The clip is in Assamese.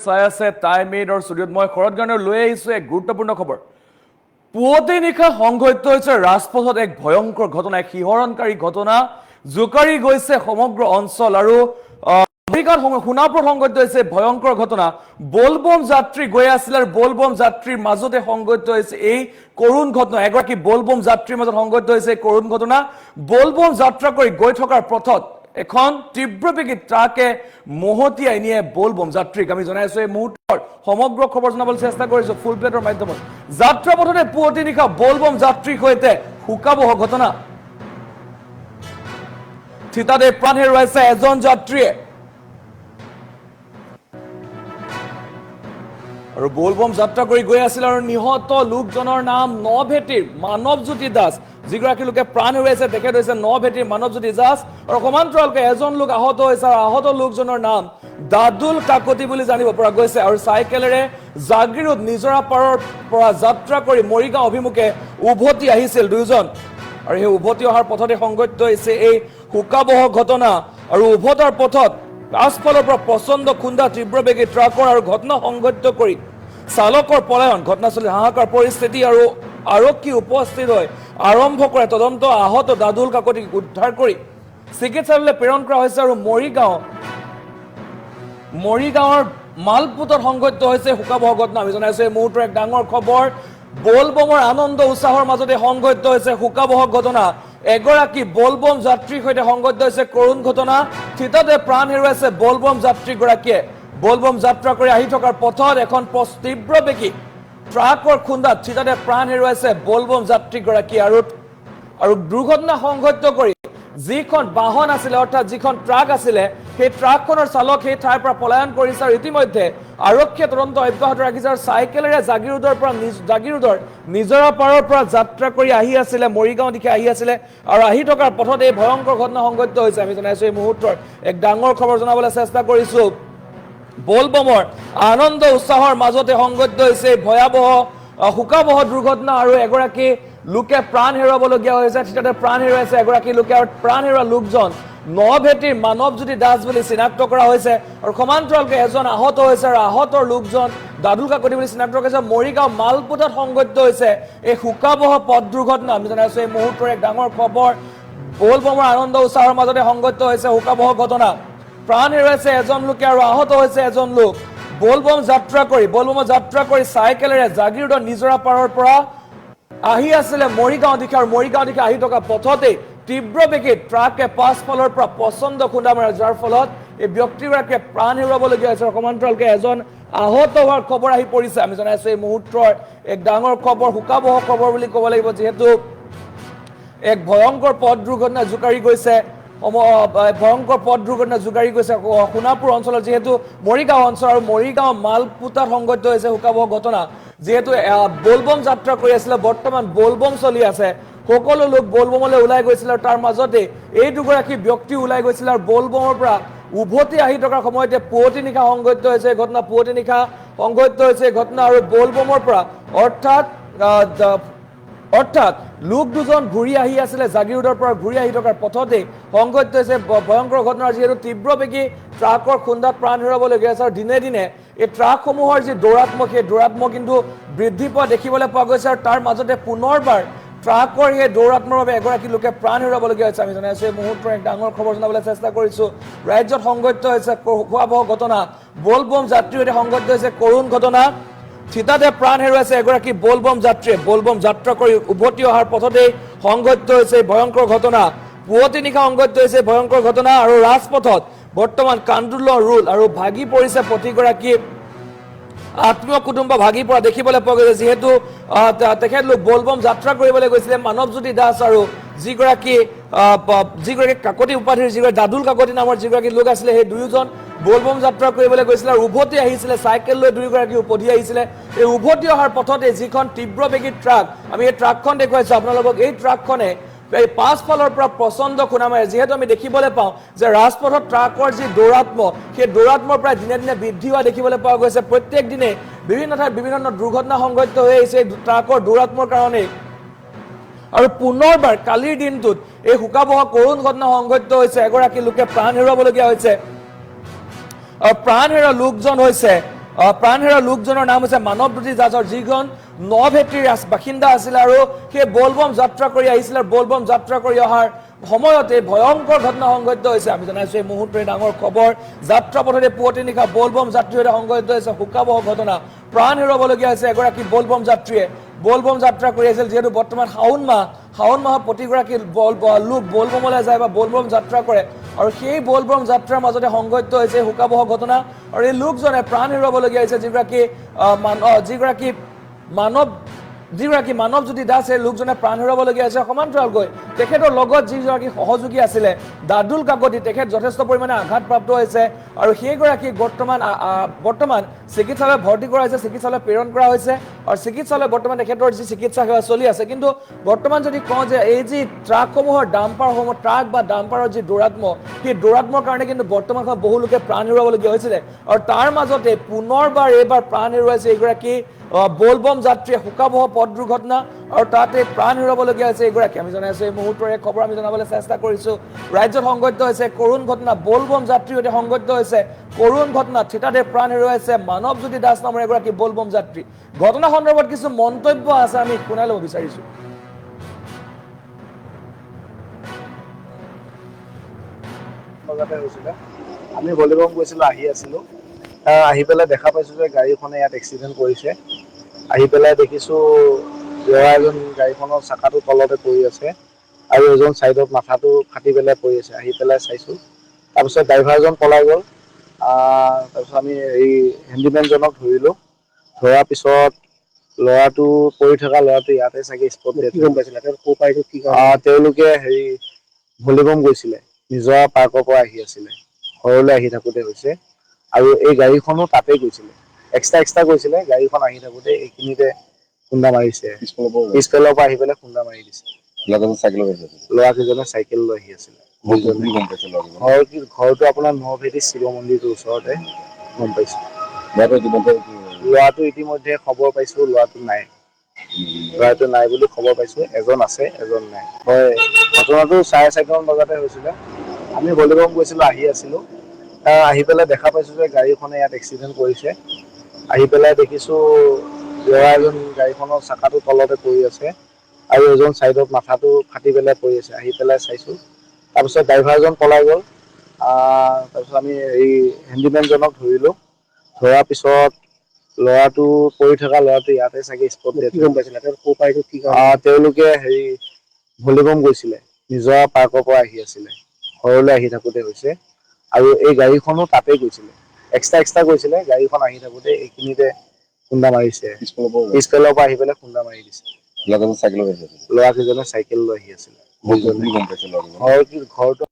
চাই আছে টাইম এইডৰ ষ্টুডিঅ'ত মই শৰৎ গানৰ লৈ আহিছোঁ এক গুৰুত্বপূৰ্ণ খবৰ। পুৱতি নিশা সংঘটিত হৈছে ৰাজপথত এক ভয়ংকৰ ঘটনা, এক শিহৰণকাৰী ঘটনা জোকাৰি গৈছে সমগ্ৰ অঞ্চল আৰু সোণাপুৰত সংঘটিত হৈছে ভয়ংকৰ ঘটনা। বলবম যাত্ৰী গৈ আছিল আৰু বলবম যাত্ৰীৰ মাজতে সংঘটিত হৈছে এই কৰুণ ঘটনা। এগৰাকী বলবম যাত্ৰীৰ মাজত সংঘটিত হৈছে কৰুণ ঘটনা। বলবম যাত্ৰা কৰি গৈ থকাৰ পথত এখন তীব্ৰবেগী ট্ৰাকে মহতিয়াই নিয়ে বলবম যাত্ৰীক। আমি জনাইছো এই মুহূৰ্তৰ সমগ্ৰ খবৰ জনাবলৈ চেষ্টা কৰিছো ফুল প্লেটৰ মাধ্যমত। যাত্ৰা পথতে পুৱতি নিশা বলবম যাত্ৰীৰ সৈতে শোকাবহ ঘটনা। থিতাতে প্ৰাণ হেৰুৱাইছে এজন যাত্ৰীয়ে। আৰু বলবম যাত্ৰা কৰি গৈ আছিল আৰু নিহত লোকজনৰ নাম নভেটিৰ মানৱজ্যোতি দাস। যিগৰাকী লোকে প্ৰাণ হেৰুৱাইছে তেখেত হৈছে নভেটিৰ মানৱজ্যোতি দাস। আৰু সমান্তৰালকৈ এজন লোক আহত হৈছে আৰু আহত লোকজনৰ নাম দাদুল কাকতি বুলি জানিব পৰা গৈছে। আৰু চাইকেলেৰে জাগিৰোড নিজৰা পাৰৰ পৰা যাত্ৰা কৰি মৰিগাঁও অভিমুখে উভতি আহিছিল দুয়োজন। আৰু সেই উভতি অহাৰ পথতে সংঘটিত হৈছে এই শোকাবহ ঘটনা। আৰু উভতাৰ পথত পাছফালৰ পৰা প্ৰচণ্ড খুন্দা তীব্ৰবেগী ট্ৰাকৰ আৰু ঘটনা সংঘটিত কৰি চালকৰ পলায়ন। ঘটনাস্থলীত হাহাকাৰ পৰিস্থিতি আৰু আৰক্ষী উপস্থিত হৈ আৰম্ভ কৰে তদন্ত। আহত দাদুল কাকতিক উদ্ধাৰ কৰি চিকিৎসালয়লৈ প্ৰেৰণ কৰা হৈছে। আৰু মৰিগাঁৱৰ মালপুতত সংঘটিত হৈছে শোকাবহ ঘটনা। আমি জনাইছো এই মুহূৰ্তৰ এক ডাঙৰ খবৰ। বলবমৰ আনন্দ উৎসাহৰ মাজতে সংঘটিত হৈছে শোকাবহ ঘটনা। এগৰাকী বলবম যাত্ৰীৰ সৈতে সংঘটিত হৈছে কৰুণ ঘটনা। থিতাতে প্ৰাণ হেৰুৱাইছে বলবম যাত্ৰীগৰাকীয়ে। বলবম যাত্ৰা কৰি আহি থকাৰ পথত এখন তীব্ৰবেগী ট্ৰাকৰ খুন্দাত থিতাতে প্ৰাণ হেৰুৱাইছে বলবম যাত্ৰীগৰাকী। আৰু দুৰ্ঘটনা সংঘটিত কৰি যিখন বাহন আছিলে অৰ্থাৎ যিখন ট্ৰাক আছিলে সেই ট্ৰাকখনৰ চালক সেই ঠাইৰ পৰা পলায়ন কৰিছে। আৰু ইতিমধ্যে আৰক্ষীয়ে তদন্ত অব্যাহত ৰাখিছে। আৰু চাইকেলেৰে জাগিৰোডৰ নিজৰা পাৰৰ পৰা যাত্ৰা কৰি আহি আছিলে মৰিগাঁও দিশে আহি আছিলে। আৰু আহি থকাৰ পথত এই ভয়ংকৰ ঘটনা সংঘটিত হৈছে। আমি জনাইছো এই মুহূৰ্তৰ এক ডাঙৰ খবৰ জনাবলৈ চেষ্টা কৰিছো। বলবমৰ আনন্দ উৎসাহৰ মাজতে সংঘটিত হৈছে ভয়াৱহ শোকাবহ দুৰ্ঘটনা। আৰু এগৰাকী লোকে প্ৰাণ হেৰুৱাবলগীয়া হৈছে। তাতে প্ৰাণ হেৰুৱাইছে এগৰাকী লোকে। আৰু প্ৰাণ হেৰুওৱা লোকজন নভেটিৰ মানৱজ্যোতি দাস বুলি চিনাক্ত কৰা হৈছে। আৰু সমান্তৰালকৈ এজন আহত হৈছে। আৰু আহতৰ লোকজন দাদুল কাকতি বুলি চিনাক্ত কৰা হৈছে। মৰিগাঁও মালপুতত সংঘটিত হৈছে এই শোকাবহ পথ দুৰ্ঘটনা। আমি জনাইছো এই মুহূৰ্তৰ এক ডাঙৰ খবৰ। বলবমৰ আনন্দ উৎসাহৰ মাজতে সংঘটিত হৈছে শোকাবহ ঘটনা। প্ৰাণ হেৰুৱাইছে এজন লোকে আৰু আহত হৈছে এজন লোক। বলবম যাত্ৰা কৰি চাইকেলেৰে জাগিৰোডৰ নিজৰা পাৰৰ পৰা আহি আছিলে মৰিগাঁও দিশে। আৰু মৰিগাঁও দিশে আহি থকা পথতেই তীব্ৰবেগী ট্ৰাকে পাছফালৰ পৰা প্ৰচণ্ড খুন্দা মাৰে, যাৰ ফলত এই ব্যক্তিগৰাকীয়ে প্ৰাণ হেৰুৱাবলগীয়া হৈছে। সমান্তৰালকৈ এজন আহত হোৱাৰ খবৰ আহি পৰিছে। আমি জনাইছো এই মুহূৰ্তৰ এক ডাঙৰ খবৰ, শোকাবহ খবৰ বুলি ক'ব লাগিব, যিহেতু এক ভয়ংকৰ পথ দুৰ্ঘটনা জোকাৰি গৈছে সোণাপুৰ অঞ্চলত, যিহেতু মৰিগাঁও অঞ্চল আৰু মৰিগাঁও মালপুতাত সংঘটিত হৈছে শোকাবহ ঘটনা। যিহেতু বলবম যাত্ৰা কৰি আছিলে, বৰ্তমান বলবম চলি আছে, সকলো লোক বলবমলৈ ওলাই গৈছিল। আৰু তাৰ মাজতে এই দুগৰাকী ব্যক্তি ওলাই গৈছিল। আৰু বলবমৰ পৰা উভতি আহি থকাৰ সময়তে পুৱতি নিশা সংঘটিত হৈছে ঘটনা। আৰু বলবমৰ পৰা অৰ্থাৎ লোক দুজন ঘূৰি আহি আছিলে জাগিৰোডৰ পৰা, ঘূৰি আহি থকাৰ পথতে সংঘটিত হৈছে ভয়ংকৰ ঘটনা। যিহেতু তীব্ৰবেগী ট্ৰাকৰ খুন্দাত প্ৰাণ হেৰুৱাবলগীয়া হৈছে। আৰু দিনে দিনে এই ট্ৰাকসমূহৰ যি দৌৰাত্ম সেই দৌৰাত্ম কিন্তু বৃদ্ধি পোৱা দেখিবলৈ পোৱা গৈছে। আৰু তাৰ মাজতে পুনৰবাৰ ট্ৰাকৰ সেই দৌৰাত্মৰ বাবে এগৰাকী লোকে প্ৰাণ হেৰুৱাবলগীয়া হৈছে। আমি জনাইছো এই মুহূৰ্তৰ এক ডাঙৰ খবৰ জনাবলৈ চেষ্টা কৰিছো। ৰাজ্যত সংঘটিত হৈছে ভয়াৱহ ঘটনা। বলবম যাত্ৰীৰ সৈতে সংঘটিত হৈছে কৰুণ ঘটনা। থিতাতে প্ৰাণ হেৰুৱাইছে এগৰাকী বলবম যাত্ৰীয়ে। বলবম যাত্ৰা কৰি উভতি অহাৰ পথতেই সংঘটিত হৈছে ভয়ংকৰ ঘটনা। পুৱতি নিশা সংঘটিত হৈছে ভয়ংকৰ ঘটনা। আৰু ৰাজপথত বৰ্তমান কান্দোলনৰ ৰোল আৰু ভাগি পৰিছে প্ৰতিগৰাকী আত্মীয় কুটুম্ব ভাগি পৰা দেখিবলৈ পোৱা গৈছে। যিহেতু তেখেতলোক বলবম যাত্ৰা কৰিবলৈ গৈছিলে মানৱজ্যোতি দাস আৰু যিগৰাকী কাকতি উপাধিৰ যিগৰাকী দাদুল কাকতি নামৰ যিগৰাকী লোক আছিলে, সেই দুয়োজন বলবম যাত্ৰা কৰিবলৈ গৈছিলে আৰু উভতি আহিছিলে। চাইকেল লৈ দুয়োগৰাকী উভতি আহিছিলে। এই উভতি অহাৰ পথতে যিখন তীব্ৰবেগী ট্ৰাক, আমি এই ট্ৰাকখন দেখুৱাইছো আপোনালোকক, এই ট্ৰাকখনে এই পাছফালৰ পৰা প্ৰচণ্ড খুন্দা মাৰে। যিহেতু আমি দেখিবলৈ পাওঁ যে ৰাজপথত ট্ৰাকৰ যি দৌৰাত্ম, সেই দৌৰাত্মৰ প্ৰায় দিনে দিনে বৃদ্ধি হোৱা দেখিবলৈ পোৱা গৈছে। প্ৰত্যেক দিনে বিভিন্ন ঠাইত বিভিন্ন ধৰণৰ দুৰ্ঘটনা সংঘটিত হৈ আহিছে এই ট্ৰাকৰ দৌৰাত্মৰ কাৰণেই। আৰু পুনৰবাৰ কালিৰ দিনটোত এই শোকাবহ কৰুণ ঘটনা সংঘটিত হৈছে। এগৰাকী লোকে প্ৰাণ হেৰুৱাবলগীয়া হৈছে। আৰু প্ৰাণ হেৰুৱা লোকজন হৈছে প্ৰাণ হেৰুৱা লোকজনৰ নাম হৈছে মানৱজ্যোতি জাজৰ, যিজন নভেটিৰ বাসিন্দা আছিল আৰু সেই বলবম যাত্ৰা কৰি আহিছিল। আৰু বলবম যাত্ৰা কৰি অহাৰ সময়তে ভয়ংকৰ ঘটনা সংঘটিত হৈছে। আমি জনাইছো এই মুহূৰ্তৰে ডাঙৰ খবৰ, যাত্ৰা পথতে পুৱতি নিশা বলবম যাত্ৰীৰ সৈতে সংঘটিত হৈছে শোকাবহ ঘটনা। প্ৰাণ হেৰুৱাবলগীয়া হৈছে এগৰাকী বলবম যাত্ৰীয়ে। বলবম যাত্ৰা কৰি আছিল, যিহেতু বৰ্তমান শাওণ মাহত প্ৰতিগৰাকী লোক বলবমলৈ যায় বা বলবম যাত্ৰা কৰে, আৰু সেই বলবম যাত্ৰাৰ মাজতে সংঘটিত হৈছে শোকাবহ ঘটনা। আৰু এই লোকজনে প্ৰাণ হেৰুৱাবলগীয়া হৈছে, যিগৰাকী মানৱজ্যোতি দাস, এই লোকজনে প্ৰাণ হেৰুৱাবলগীয়া হৈছে। সমান্তৰালকৈ তেখেতৰ লগত যিগৰাকী সহযোগী আছিলে দাদুল কাকতি, তেখেত যথেষ্ট পৰিমাণে আঘাতপ্ৰাপ্ত হৈছে আৰু সেইগৰাকীক বৰ্তমান চিকিৎসালয়ত ভৰ্তি কৰা হৈছে, চিকিৎসালয়ত প্ৰেৰণ কৰা হৈছে আৰু চিকিৎসালয়ত বৰ্তমান তেখেতৰ যি চিকিৎসা সেৱা চলি আছে। কিন্তু বৰ্তমান যদি কওঁ যে এই যি ট্ৰাকসমূহৰ ট্ৰাক বা ডাম্পাৰৰ যি দৌৰাত্ম্য, সেই দৌৰাত্ম্যৰ কাৰণে কিন্তু বৰ্তমান সময়ত বহু লোকে প্ৰাণ হেৰুৱাবলগীয়া হৈছিলে। আৰু তাৰ মাজতে পুনৰবাৰ এইবাৰ প্ৰাণ হেৰুৱাইছে এগৰাকী বলবম যাত্ৰীয়ে শোকাবহ পথ দুৰ্ঘটনা, আৰু তাতে প্ৰাণ হেৰুৱাবলগীয়া হৈছে এগৰাকী। আমি জনাইছো এই মুহূৰ্তৰে খবৰ আমি জনাবলৈ চেষ্টা কৰিছো। ৰাজ্যত সংঘটিত হৈছে কৰুণ ঘটনা, বলবম যাত্ৰীৰ সৈতে সংঘটিত হৈছে কৰুণ ঘটনা। থিতাতে প্ৰাণ হেৰুৱাইছে মানৱজ্যোতি দাস নামৰ এগৰাকী বলবম যাত্ৰী। ঘটনা সন্দৰ্ভত কিছু মন্তব্য আছে, আমি শুনাই ল'ব বিচাৰিছো। আমি বলবম গৈছিলো, আহি পেলাই দেখা পাইছো যে গাড়ীখনে ইয়াত এক্সিডেণ্ট কৰিছে। আহি পেলাই দেখিছো ল'ৰা এজন গাড়ীখনৰ চাকাটো তলতে পৰি আছে আৰু এজন চাইডত মাথাটো ফাটি পেলাই পৰি আছে। আহি পেলাই চাইছো, তাৰপিছত ড্ৰাইভাৰজন পলাই গ'ল। তাৰপিছত আমি হেণ্ডিমেনজনক ধৰিলো, ধৰাৰ পিছত ল'ৰাটো পৰি থকা ল'ৰাটো ইয়াতে চাগে স্পট ডেথ পাইছিলে। তেওঁলোকে ভলিবম গৈছিলে, নিজৰা পাৰ্কৰ পৰা আহি আছিলে, ঘৰলৈ আহি থাকোতে হৈছে। আৰু এই গাড়ীখনো তাতে গৈছিলে, এক্সট্ৰা গৈছিলে। গাড়ীখন আহি থাকোতে এইখিনিতে খুন্দা মাৰিছে, পিছফালৰ পৰা আহি পেলাই খুন্দা মাৰি দিছে। ল'ৰাকেইজনে চাইকেল লৈ আহি আছিলে। ঘৰটো আপোনাৰ নভেটি শিৱ মন্দিৰটোৰ ওচৰতে। গম পাইছো ল'ৰাটো ইতিমধ্যে খবৰ পাইছো, ল'ৰাটো নাই বুলি খবৰ পাইছো। এজন আছে, এজন নাই। হয়, ঘটনাটো 4:30মান বজাতে হৈছিলে। আমি বলবম গৈছিলো, আহি পেলাই দেখা পাইছো যে গাড়ীখনে ইয়াত এক্সিডেণ্ট কৰিছে। আহি পেলাই দেখিছো ল'ৰা এজন গাড়ীখনৰ চাকাটো তলতে পৰি আছে আৰু এজন চাইডত মাথাটো ফাটি পেলাই পৰি আছে। আহি পেলাই চাইছো, তাৰপিছত ড্ৰাইভাৰজন পলাই গ'ল। তাৰপিছত আমি হেণ্ডিমেনজনক ধৰিলো, ধৰাৰ পিছত ল'ৰাটো পৰি থকা ল'ৰাটো ইয়াতে চাগে স্পট ডেথ পাইছিলে। তেওঁলোকে ভলিবম গৈছিলে, নিজৰা পাৰ্কৰ পৰা আহি আছিলে, ঘৰলৈ আহি থাকোতে হৈছে। আৰু এই গাড়ীখনো তাতে গৈছিলে, এক্সট্ৰা গৈছিলে। গাড়ীখন আহি থাকোতে এইখিনিতে খুন্দা মাৰিছে, পিছফালৰ পৰা আহি পেলাই খুন্দা মাৰি দিছে। ল'ৰাকেইজনে চাইকেল লৈ আহি আছিলে। ঘৰটো